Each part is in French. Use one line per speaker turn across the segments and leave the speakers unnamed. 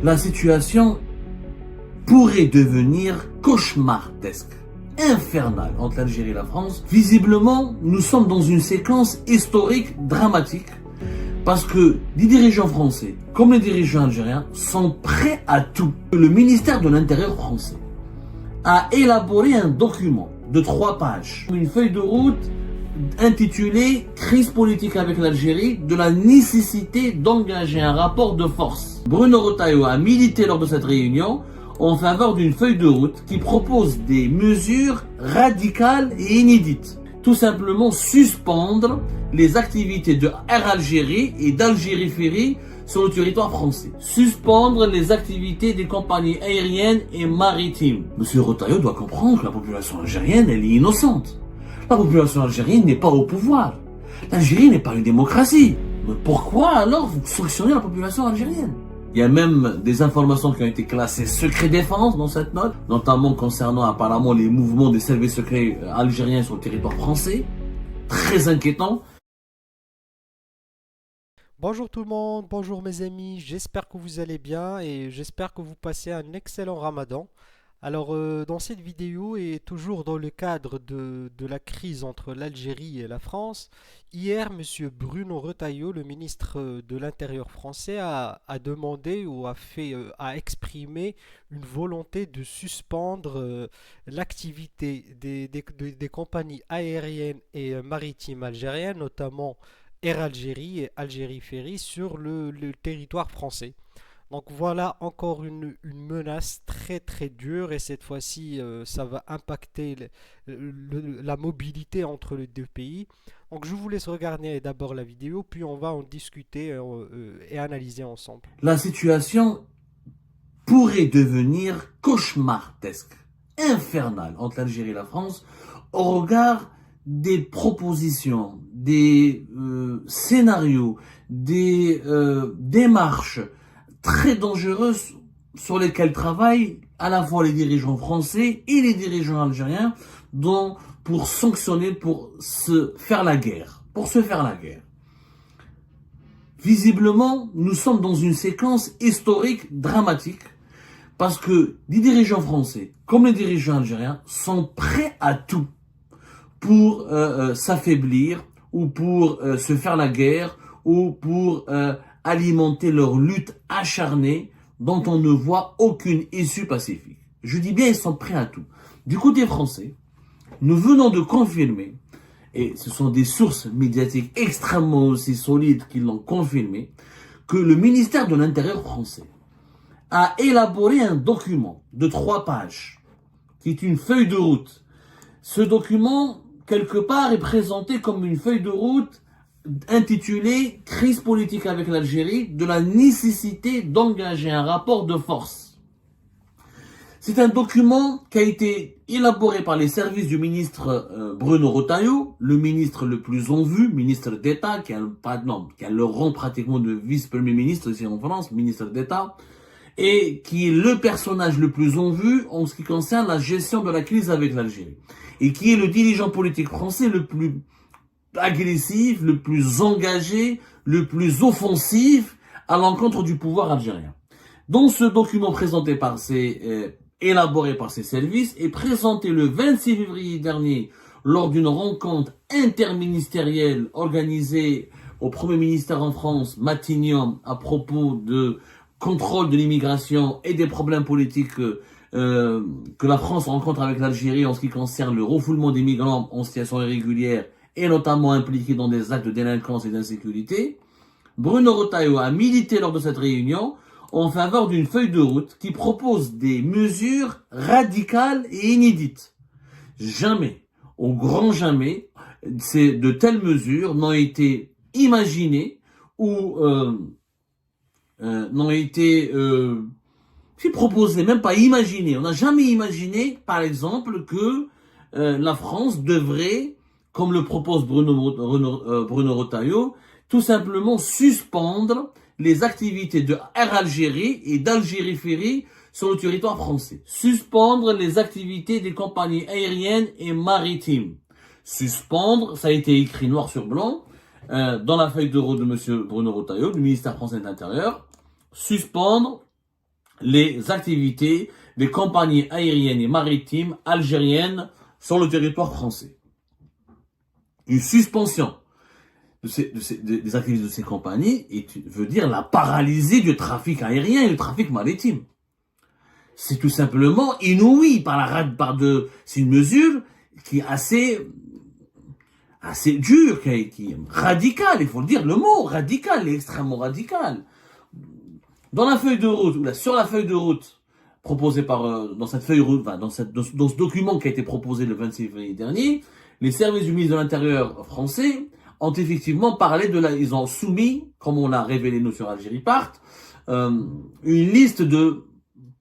La situation pourrait devenir cauchemardesque, infernale entre l'Algérie et la France. Visiblement, nous sommes dans une séquence historique dramatique parce que les dirigeants français, comme les dirigeants algériens, sont prêts à tout. Le ministère de l'Intérieur français a élaboré un document de 3 pages, une feuille de route intitulée « Crise politique avec l'Algérie, de la nécessité d'engager un rapport de force ». Bruno Retailleau a milité lors de cette réunion en faveur d'une feuille de route qui propose des mesures radicales et inédites. Tout simplement suspendre les activités de Air Algérie et d'Algérie Ferry sur le territoire français. Suspendre les activités des compagnies aériennes et maritimes. Monsieur Retailleau doit comprendre que la population algérienne, elle est innocente. La population algérienne n'est pas au pouvoir. L'Algérie n'est pas une démocratie. Mais pourquoi alors vous sanctionnez la population algérienne? Il y a même des informations qui ont été classées secret défense dans cette note, notamment concernant apparemment les mouvements des services secrets algériens sur le territoire français. Très inquiétant.
Bonjour tout le monde, bonjour mes amis, j'espère que vous allez bien et j'espère que vous passez un excellent Ramadan. Alors dans cette vidéo et toujours dans le cadre de la crise entre l'Algérie et la France, hier monsieur Bruno Retailleau, le ministre de l'Intérieur français, a demandé ou a exprimé une volonté de suspendre l'activité des compagnies aériennes et maritimes algériennes, notamment Air Algérie et Algérie Ferry sur le territoire français. Donc voilà encore une menace très très dure et cette fois-ci ça va impacter la mobilité entre les deux pays. Donc je vous laisse regarder d'abord la vidéo puis on va en discuter et analyser ensemble.
La situation pourrait devenir cauchemardesque, infernale entre l'Algérie et la France au regard des propositions, des scénarios, des démarches très dangereuses sur lesquelles travaillent à la fois les dirigeants français et les dirigeants algériens pour sanctionner, pour se faire la guerre. Visiblement, nous sommes dans une séquence historique dramatique parce que les dirigeants français, comme les dirigeants algériens, sont prêts à tout pour s'affaiblir ou pour se faire la guerre ou pour alimenter leur lutte acharnée dont on ne voit aucune issue pacifique. Je dis bien ils sont prêts à tout. Du côté français, nous venons de confirmer, et ce sont des sources médiatiques extrêmement aussi solides qui l'ont confirmé, que le ministère de l'Intérieur français a élaboré un document de 3 pages, qui est une feuille de route. Ce document, quelque part, est présenté comme une feuille de route intitulée « Crise politique avec l'Algérie, de la nécessité d'engager un rapport de force ». C'est un document qui a été élaboré par les services du ministre Bruno Retailleau, le ministre le plus en vue, ministre d'État, qui a le rang pratiquement de vice-premier ministre ici en France, ministre d'État, et qui est le personnage le plus en vue en ce qui concerne la gestion de la crise avec l'Algérie, et qui est le dirigeant politique français le plus agressif, le plus engagé, le plus offensif à l'encontre du pouvoir algérien. Dans ce document élaboré par ses services et présenté le 26 février dernier lors d'une rencontre interministérielle organisée au Premier ministère en France, Matignon, à propos de contrôle de l'immigration et des problèmes politiques que la France rencontre avec l'Algérie en ce qui concerne le refoulement des migrants en situation irrégulière et notamment impliqués dans des actes de délinquance et d'insécurité, Bruno Retailleau a milité lors de cette réunion en faveur d'une feuille de route qui propose des mesures radicales et inédites. Jamais, au grand jamais, de telles mesures n'ont été imaginées ou n'ont été proposées, même pas imaginées. On n'a jamais imaginé, par exemple, que la France devrait, comme le propose Bruno Retailleau, tout simplement suspendre les activités de Air Algérie et d'Algérie Ferry sur le territoire français. Suspendre les activités des compagnies aériennes et maritimes. Suspendre, ça a été écrit noir sur blanc dans la feuille de route de M. Bruno Retailleau, du ministère français de l'Intérieur. Suspendre les activités des compagnies aériennes et maritimes algériennes sur le territoire français. Une suspension des activités de ces compagnies veut dire la paralysie du trafic aérien et du trafic maritime. C'est tout simplement inouï c'est une mesure qui est assez dure, qui est radicale, il faut le dire, le mot radical, il est extrêmement radical. Dans la feuille de route, ou sur la feuille de route proposée dans cette feuille de route, dans ce document qui a été proposé le 26 février dernier, les services du ministre de l'Intérieur français ont effectivement ils ont soumis, comme on l'a révélé nous sur Algérie Part, une liste de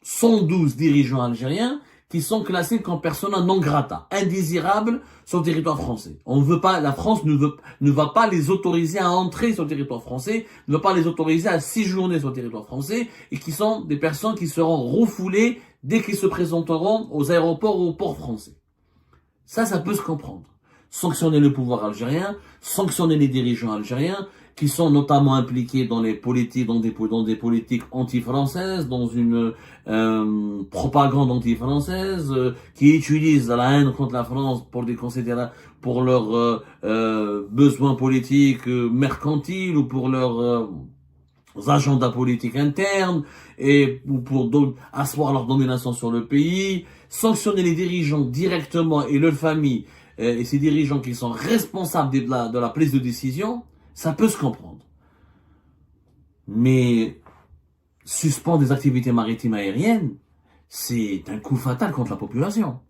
112 dirigeants algériens qui sont classés comme persona non grata, indésirables sur le territoire français. La France ne va pas les autoriser à entrer sur le territoire français, ne va pas les autoriser à séjourner sur le territoire français, et qui sont des personnes qui seront refoulées dès qu'ils se présenteront aux aéroports ou aux ports français. Ça peut se comprendre. Sanctionner le pouvoir algérien, sanctionner les dirigeants algériens, qui sont notamment impliqués dans des politiques anti-françaises, dans une propagande anti-française, qui utilisent la haine contre la France pour leurs besoins politiques mercantiles ou pour leurs agendas politiques internes ou pour asseoir leur domination sur le pays, sanctionner les dirigeants directement et leurs familles et ces dirigeants qui sont responsables de la prise de décision. Ça peut se comprendre. Mais suspendre des activités maritimes aériennes, c'est un coup fatal contre la population.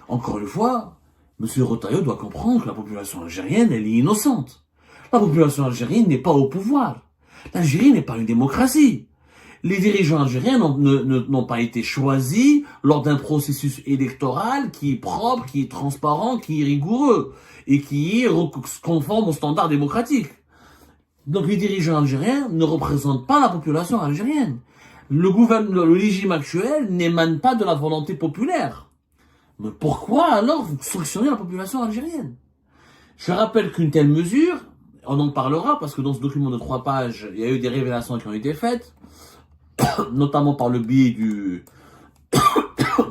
Encore une fois, M. Retailleau doit comprendre que la population algérienne, elle est innocente. La population algérienne n'est pas au pouvoir. L'Algérie n'est pas une démocratie. Les dirigeants algériens n'ont pas été choisis lors d'un processus électoral qui est propre, qui est transparent, qui est rigoureux et qui est conforme aux standards démocratiques. Donc les dirigeants algériens ne représentent pas la population algérienne. Le régime actuel n'émane pas de la volonté populaire. Mais pourquoi alors vous sanctionnez la population algérienne? Je rappelle qu'une telle mesure, on en parlera parce que dans ce document de 3 pages, il y a eu des révélations qui ont été faites, notamment par le biais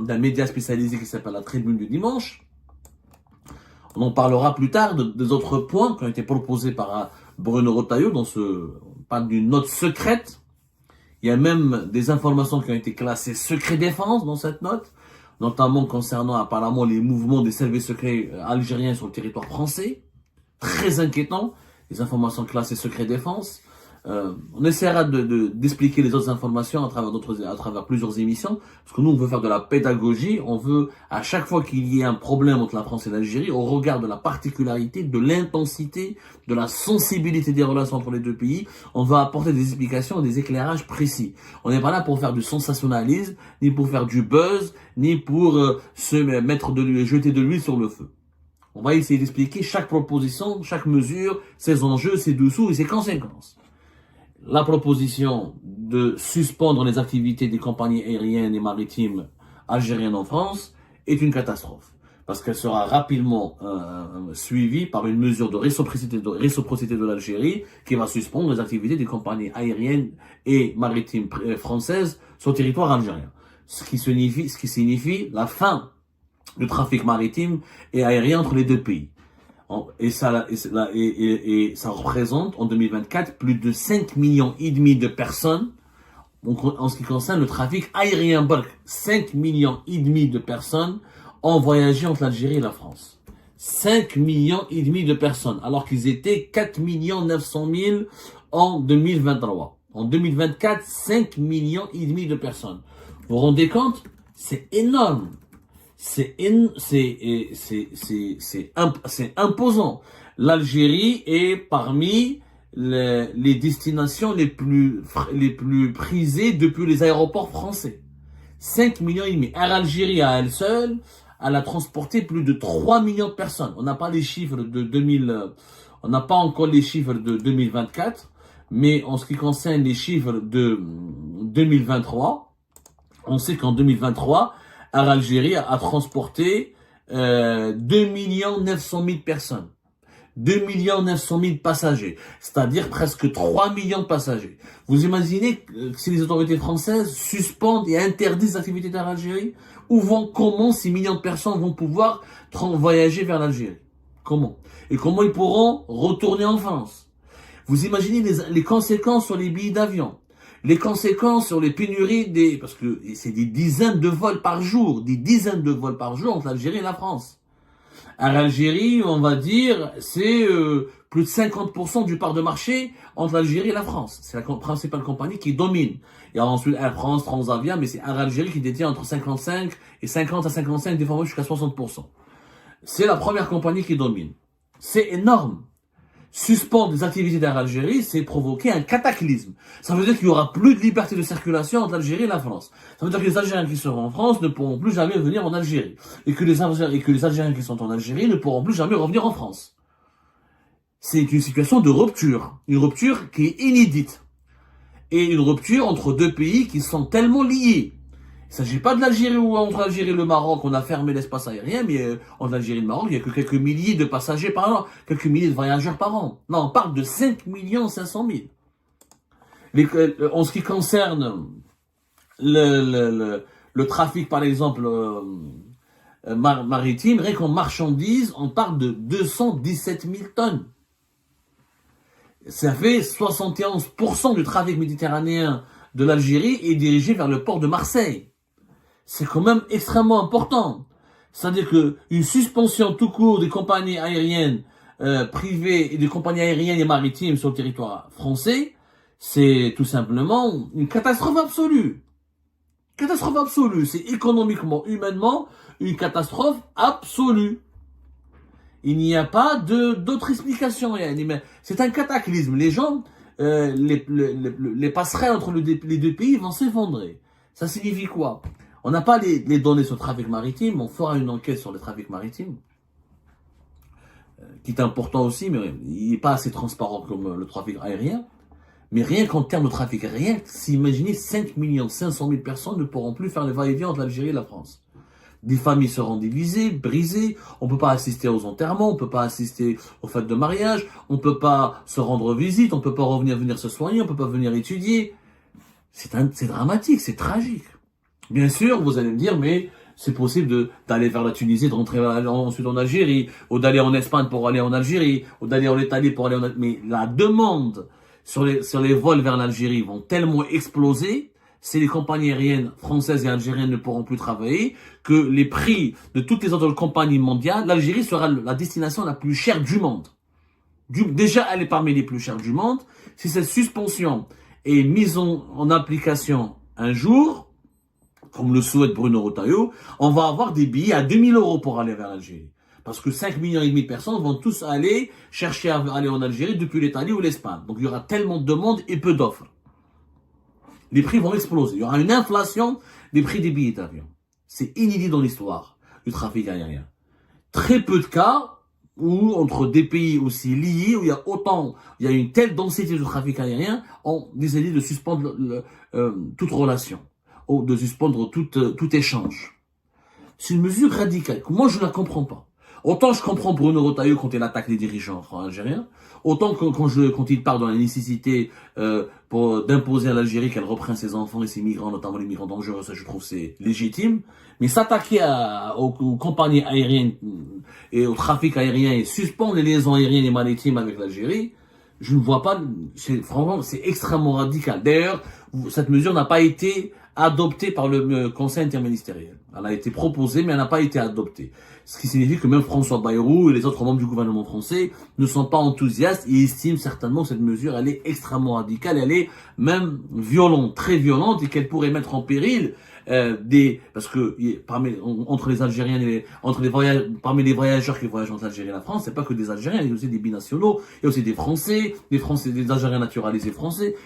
d'un média spécialisé qui s'appelle la Tribune du Dimanche. On en parlera plus tard des autres points qui ont été proposés par Bruno Retailleau parle d'une note secrète. Il y a même des informations qui ont été classées secret défense dans cette note, notamment concernant apparemment les mouvements des services secrets algériens sur le territoire français. Très inquiétant, les informations classées secret défense. On essaiera d'expliquer les autres informations à travers plusieurs émissions, parce que nous on veut faire de la pédagogie, on veut à chaque fois qu'il y ait un problème entre la France et l'Algérie, au regard de la particularité, de l'intensité, de la sensibilité des relations entre les deux pays, on va apporter des explications et des éclairages précis. On n'est pas là pour faire du sensationnalisme, ni pour faire du buzz, ni pour jeter de l'huile sur le feu. On va essayer d'expliquer chaque proposition, chaque mesure, ses enjeux, ses dessous et ses conséquences. La proposition de suspendre les activités des compagnies aériennes et maritimes algériennes en France est une catastrophe, parce qu'elle sera rapidement suivie par une mesure de réciprocité de l'Algérie qui va suspendre les activités des compagnies aériennes et maritimes françaises sur le territoire algérien. Ce qui signifie la fin du trafic maritime et aérien entre les deux pays. Et ça représente en 2024 plus de 5,5 millions de personnes en ce qui concerne le trafic aérien bulk. 5,5 millions de personnes ont voyagé entre l'Algérie et la France. 5,5 millions de personnes, alors qu'ils étaient 4,9 millions en 2023. En 2024, 5,5 millions de personnes. Vous vous rendez compte? C'est énorme. C'est imposant. L'Algérie est parmi les destinations les plus prisées depuis les aéroports français. 5,5 millions. Air Algérie à elle seule, elle a transporté plus de 3 millions de personnes. On n'a pas les chiffres on n'a pas encore les chiffres de 2024, mais en ce qui concerne les chiffres de 2023, on sait qu'en 2023, Air Algérie a transporté 2,9 millions de personnes. 2 900 000 passagers, c'est-à-dire presque 3 millions de passagers. Vous imaginez que si les autorités françaises suspendent et interdisent l'activité vers l'Algérie, comment ces millions de personnes vont pouvoir voyager vers l'Algérie? Comment? Et comment ils pourront retourner en France? Vous imaginez les conséquences sur les billets d'avion, les conséquences sur les pénuries parce que c'est des dizaines de vols par jour, entre l'Algérie et la France. À l'Algérie, on va dire, c'est plus de 50% du part de marché entre l'Algérie et la France. C'est la principale compagnie qui domine. Il y a ensuite Air France, Transavia, mais c'est Air Algérie qui détient entre 50 à 55, des fois jusqu'à 60%. C'est la première compagnie qui domine. C'est énorme. Suspendre les activités d'Air Algérie, c'est provoquer un cataclysme. Ça veut dire qu'il y aura plus de liberté de circulation entre l'Algérie et la France. Ça veut dire que les Algériens qui seront en France ne pourront plus jamais venir en Algérie. Et que les Algériens qui sont en Algérie ne pourront plus jamais revenir en France. C'est une situation de rupture. Une rupture qui est inédite. Et une rupture entre deux pays qui sont tellement liés. Il ne s'agit pas de l'Algérie ou entre l'Algérie et le Maroc, on a fermé l'espace aérien, mais entre l'Algérie et le Maroc, il n'y a que quelques milliers de passagers par an, quelques milliers de voyageurs par an. Là, on parle de 5 500 000. En ce qui concerne le trafic, par exemple, maritime, rien qu'en marchandises, on parle de 217 000 tonnes. Ça fait 71% du trafic méditerranéen de l'Algérie est dirigé vers le port de Marseille. C'est quand même extrêmement important. C'est-à-dire que une suspension tout court des compagnies aériennes privées et des compagnies aériennes et maritimes sur le territoire français, c'est tout simplement une catastrophe absolue. Catastrophe absolue. C'est économiquement, humainement, une catastrophe absolue. Il n'y a pas d'autre explication. C'est un cataclysme. Les gens, les passerelles entre les deux pays vont s'effondrer. Ça signifie quoi? On n'a pas les données sur le trafic maritime, on fera une enquête sur le trafic maritime, qui est important aussi, mais il n'est pas assez transparent comme le trafic aérien. Mais rien qu'en termes de trafic aérien, imaginez 5 500 000 personnes ne pourront plus faire le va-et-vient entre l'Algérie et la France. Des familles seront divisées, brisées, on ne peut pas assister aux enterrements, on ne peut pas assister aux fêtes de mariage, on ne peut pas se rendre visite, on ne peut pas venir se soigner, on ne peut pas venir étudier. C'est dramatique, c'est tragique. Bien sûr, vous allez me dire, mais c'est possible d'aller vers la Tunisie, de rentrer ensuite en Algérie, ou d'aller en Espagne pour aller en Algérie, ou d'aller en Italie pour aller en Algérie. Mais la demande sur les vols vers l'Algérie vont tellement exploser, si les compagnies aériennes françaises et algériennes ne pourront plus travailler, que les prix de toutes les autres compagnies mondiales, l'Algérie sera la destination la plus chère du monde. Déjà, elle est parmi les plus chères du monde. Si cette suspension est mise en application un jour, comme le souhaite Bruno Retailleau, on va avoir des billets à 2000 € pour aller vers l'Algérie. Parce que 5,5 millions de personnes vont tous aller chercher à aller en Algérie depuis l'Italie ou l'Espagne. Donc il y aura tellement de demandes et peu d'offres. Les prix vont exploser. Il y aura une inflation des prix des billets d'avion. C'est inédit dans l'histoire du trafic aérien. Très peu de cas où entre des pays aussi liés, où il y a une telle densité de trafic aérien, on décidé de suspendre toute relation. Ou de suspendre tout échange. C'est une mesure radicale. Moi, je ne la comprends pas. Autant je comprends Bruno Retailleau quand il attaque les dirigeants algériens, autant quand il parle de la nécessité d'imposer à l'Algérie qu'elle reprenne ses enfants et ses migrants, notamment les migrants dangereux, ça je trouve c'est légitime. Mais s'attaquer aux compagnies aériennes et au trafic aérien et suspendre les liaisons aériennes et maritimes avec l'Algérie, je ne vois pas, franchement, c'est extrêmement radical. D'ailleurs, cette mesure n'a pas été adoptée par le Conseil interministériel. Elle a été proposée, mais elle n'a pas été adoptée. Ce qui signifie que même François Bayrou et les autres membres du gouvernement français ne sont pas enthousiastes et estiment certainement que cette mesure, elle est extrêmement radicale, elle est même violente, très violente, et qu'elle pourrait mettre en péril parce que entre les Algériens parmi les voyageurs qui voyagent entre l'Algérie et la France, c'est pas que des Algériens, il y a aussi des binationaux, il y a aussi des Français, des Algériens naturalisés français.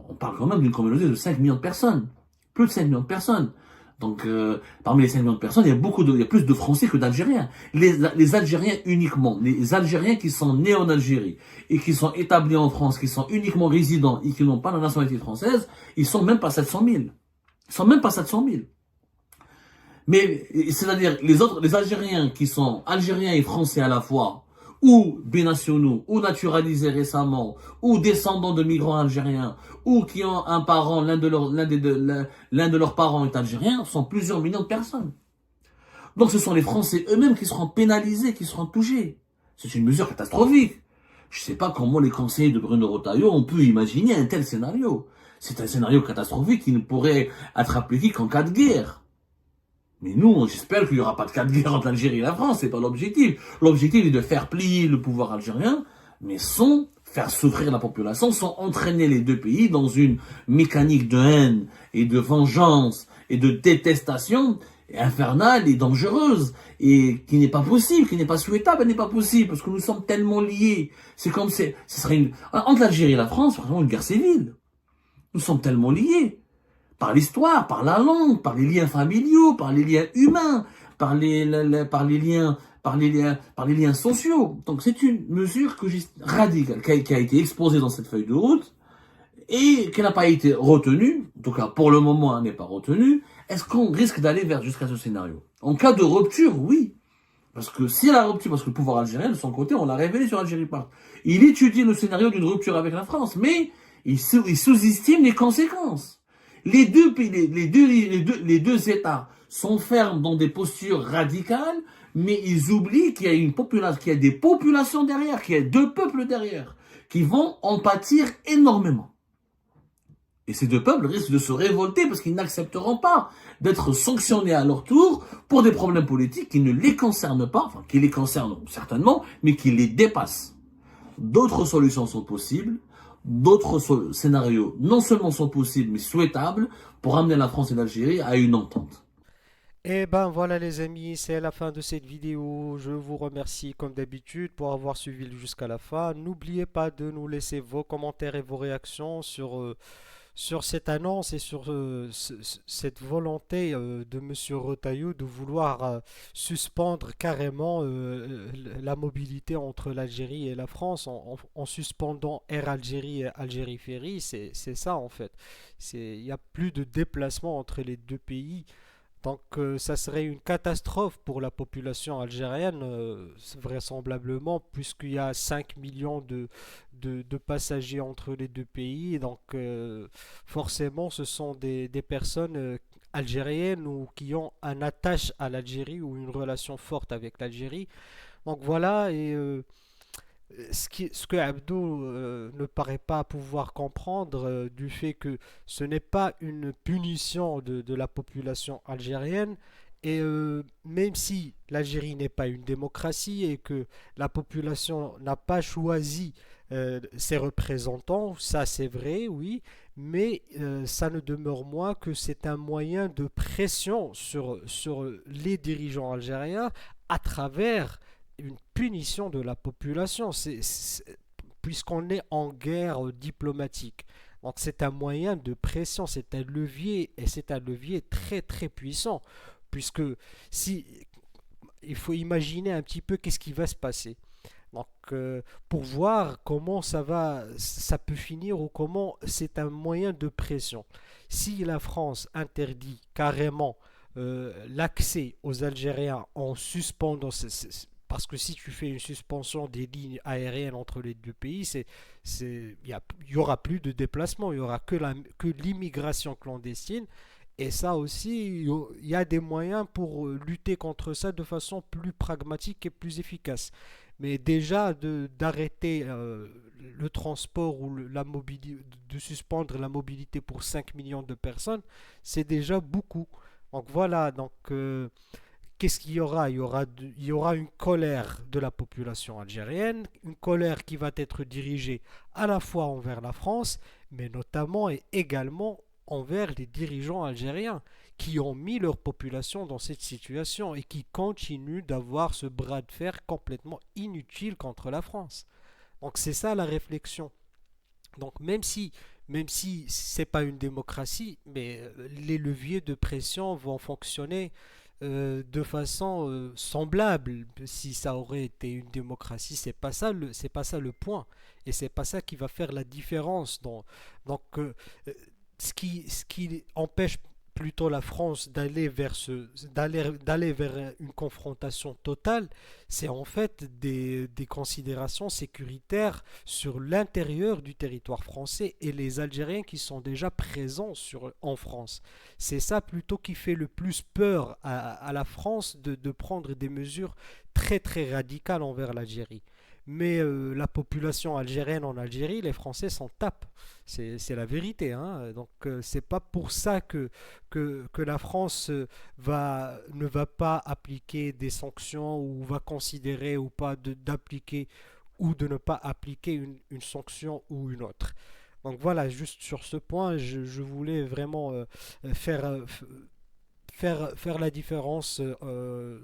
On parle quand même d'une communauté de 5 millions de personnes. Plus de 5 millions de personnes. Donc, parmi les 5 millions de personnes, il y a plus de Français que d'Algériens. Les Algériens uniquement, les Algériens qui sont nés en Algérie et qui sont établis en France, qui sont uniquement résidents et qui n'ont pas la nationalité française, ils sont même pas 700 000. Ils sont même pas 700 000. Mais, c'est-à-dire, les Algériens qui sont Algériens et Français à la fois, ou binationaux, ou naturalisés récemment, ou descendants de migrants algériens, ou qui ont un parent, l'un de leurs parents est algérien, sont plusieurs millions de personnes. Donc ce sont les Français eux-mêmes qui seront pénalisés, qui seront touchés. C'est une mesure catastrophique. Je ne sais pas comment les conseillers de Bruno Retailleau ont pu imaginer un tel scénario. C'est un scénario catastrophique qui ne pourrait être appliqué qu'en cas de guerre. Mais nous, j'espère qu'il n'y aura pas de cas de guerre entre l'Algérie et la France, c'est pas l'objectif. L'objectif est de faire plier le pouvoir algérien, mais sans faire souffrir la population, sans entraîner les deux pays dans une mécanique de haine et de vengeance et de détestation infernale et dangereuse, et qui n'est pas possible, qui n'est pas souhaitable, elle n'est pas possible, parce que nous sommes tellement liés. C'est comme ce serait entre l'Algérie et la France, vraiment une guerre civile. Nous sommes tellement liés. Par l'histoire, par la langue, par les liens familiaux, par les liens humains, par les liens sociaux. Donc c'est une mesure radicale qui a été exposée dans cette feuille de route et qui n'a pas été retenue. En tout cas, pour le moment, elle n'est pas retenue. Est-ce qu'on risque d'aller jusqu'à ce scénario? En cas de rupture, oui. Parce que si la rupture, parce que le pouvoir algérien, de son côté, on l'a révélé sur Algérie Part, il étudie le scénario d'une rupture avec la France, mais il sous-estime les conséquences. Les deux États sont fermes dans des postures radicales, mais ils oublient qu'il y a une population, qu'il y a des populations derrière, qu'il y a deux peuples derrière, qui vont en pâtir énormément. Et ces deux peuples risquent de se révolter parce qu'ils n'accepteront pas d'être sanctionnés à leur tour pour des problèmes politiques qui ne les concernent pas, enfin qui les concernent certainement, mais qui les dépassent. D'autres solutions sont possibles. D'autres scénarios non seulement sont possibles, mais souhaitables pour amener la France et l'Algérie à une entente.
Et ben voilà les amis, c'est la fin de cette vidéo. Je vous remercie comme d'habitude pour avoir suivi jusqu'à la fin. N'oubliez pas de nous laisser vos commentaires et vos réactions sur cette annonce et sur cette volonté de Monsieur Retailleau de vouloir suspendre carrément la mobilité entre l'Algérie et la France en suspendant Air Algérie et Algérie Ferry. C'est ça en fait. Il n'y a plus de déplacement entre les deux pays. Donc ça serait une catastrophe pour la population algérienne, vraisemblablement, puisqu'il y a 5 millions de passagers entre les deux pays. Donc forcément, ce sont des personnes algériennes ou qui ont un attache à l'Algérie ou une relation forte avec l'Algérie. Donc voilà, et ce que Abdo ne paraît pas pouvoir comprendre du fait que ce n'est pas une punition de la population algérienne, et même si l'Algérie n'est pas une démocratie et que la population n'a pas choisi ses représentants, ça c'est vrai, oui, mais ça ne demeure moins que c'est un moyen de pression sur les dirigeants algériens à travers une punition de la population, puisqu'on est en guerre diplomatique. Donc c'est un moyen de pression, c'est un levier, et c'est un levier très très puissant, puisque si il faut imaginer un petit peu qu'est-ce qui va se passer. Donc pour voir comment ça peut finir ou comment c'est un moyen de pression. Si la France interdit carrément l'accès aux Algériens en suspendant parce que si tu fais une suspension des lignes aériennes entre les deux pays, il y aura plus de déplacement, il y aura que l'immigration clandestine. Et ça aussi, il y a des moyens pour lutter contre ça de façon plus pragmatique et plus efficace. Mais déjà d'arrêter le transport ou la mobilité, de suspendre la mobilité pour 5 millions de personnes, c'est déjà beaucoup. Donc voilà, donc qu'est-ce qu'il y aura? Il y aura une colère de la population algérienne, une colère qui va être dirigée à la fois envers la France, mais notamment et également envers les dirigeants algériens qui ont mis leur population dans cette situation et qui continuent d'avoir ce bras de fer complètement inutile contre la France. Donc c'est ça la réflexion. Donc même si c'est pas une démocratie, mais les leviers de pression vont fonctionner de façon semblable. Si ça aurait été une démocratie, c'est pas ça le point, et c'est pas ça qui va faire la différence. Donc ce qui empêche plutôt la France d'aller vers une confrontation totale, c'est en fait des considérations sécuritaires sur l'intérieur du territoire français et les Algériens qui sont déjà présents en France. C'est ça plutôt qui fait le plus peur à la France de prendre des mesures très très radicales envers l'Algérie. Mais la population algérienne en Algérie, les Français s'en tapent. C'est la vérité, hein. Donc c'est pas pour ça que la France ne va pas appliquer des sanctions ou va considérer ou pas d'appliquer ou de ne pas appliquer une sanction ou une autre. Donc voilà, juste sur ce point, je voulais vraiment faire, faire la différence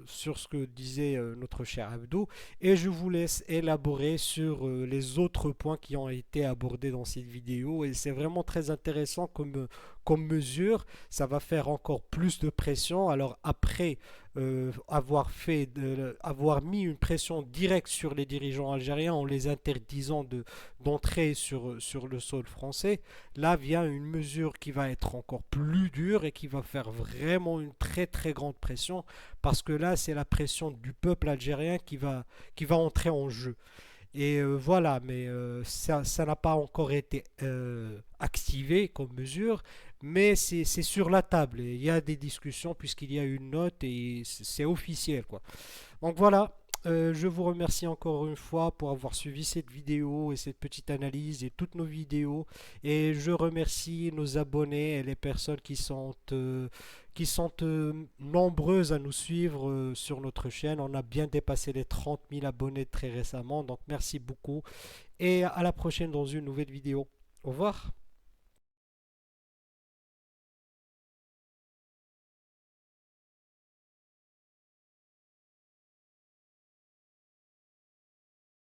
sur ce que disait notre cher Abdou et je vous laisse élaborer sur les autres points qui ont été abordés dans cette vidéo et c'est vraiment très intéressant comme mesure, ça va faire encore plus de pression. Alors après avoir mis une pression directe sur les dirigeants algériens en les interdisant d'entrer sur le sol français, là vient une mesure qui va être encore plus dure et qui va faire vraiment une très très grande pression parce que là c'est la pression du peuple algérien qui va entrer en jeu. Et voilà, mais ça n'a pas encore été activé comme mesure, mais c'est sur la table. Et il y a des discussions puisqu'il y a une note et c'est officiel, quoi. Donc voilà, je vous remercie encore une fois pour avoir suivi cette vidéo et cette petite analyse et toutes nos vidéos. Et je remercie nos abonnés et les personnes qui sont nombreuses à nous suivre sur notre chaîne. On a bien dépassé les 30 000 abonnés très récemment. Donc merci beaucoup et à la prochaine dans une nouvelle vidéo. Au revoir.